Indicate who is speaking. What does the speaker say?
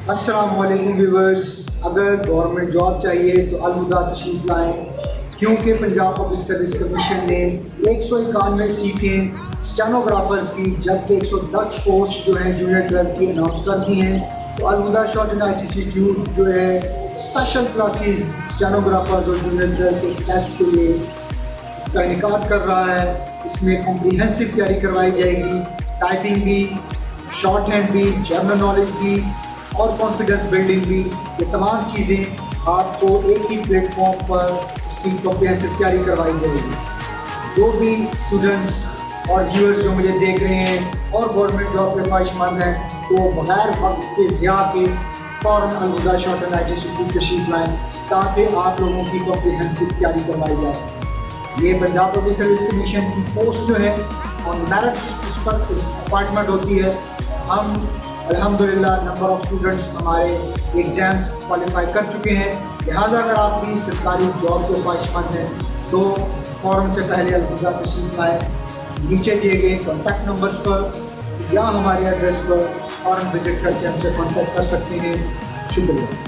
Speaker 1: अस्सलाम वालेकुम व्यूवर्स, अगर गवर्नमेंट जॉब चाहिए तो अलहुदा तशरीफ लाएँ, क्योंकि पंजाब पब्लिक सर्विस कमीशन ने 191 सीटें स्टेनोग्राफर्स की जबकि 110 पोस्ट जो हैं जूनियर क्लर्क की अनाउंस कर दी हैं। तो अलहुदा शॉर्टहैंड इंस्टीट्यूट जो है स्पेशल क्लासेस स्टेनोग्राफर्स और जूनियर क्लर्क के टेस्ट के लिए का इनेकाद कर रहा है। इसमें कॉम्प्रिहेंसिव तैयारी करवाई जाएगी, टाइपिंग भी, शॉर्ट हैंड भी, जनरल नॉलेज भी और कॉन्फिडेंस बिल्डिंग भी। ये तमाम चीज़ें आपको एक ही प्लेटफॉर्म पर इसकी कॉम्प्रिहेंसिव तैयारी करवाई जाएगी। जो भी स्टूडेंट्स और व्यूअर्स जो मुझे देख रहे हैं और गवर्नमेंट जॉब के ख्वाहिशमंद हैं, तो बगैर वक्त के ज़िया के फ़ौरन अलहुदा शॉर्टहैंड इंस्टीट्यूट तशरीफ लाएँ ताकि आप लोगों की कॉम्प्रिहेंसिव तैयारी करवाई जा सके। ये पंजाब पब्लिक सर्विस कमीशन की पोस्ट जो है ऑन मेरिट्स इस पर अपॉइंटमेंट होती है। हम अल्हम्दुलिल्लाह नंबर ऑफ़ स्टूडेंट्स हमारे एग्ज़ाम्स क्वालिफाई कर चुके हैं। लिहाजा अगर आप भी सरकारी जॉब के ख्वाहिशमंद हैं तो फ़ौरन से पहले अलहुदा तशरीफ लाएँ। नीचे दिए गए कॉन्टैक्ट नंबर्स पर या हमारे एड्रेस पर फ़ौरन विज़िट करके हमसे कॉन्टैक्ट कर सकते हैं। शुक्रिया।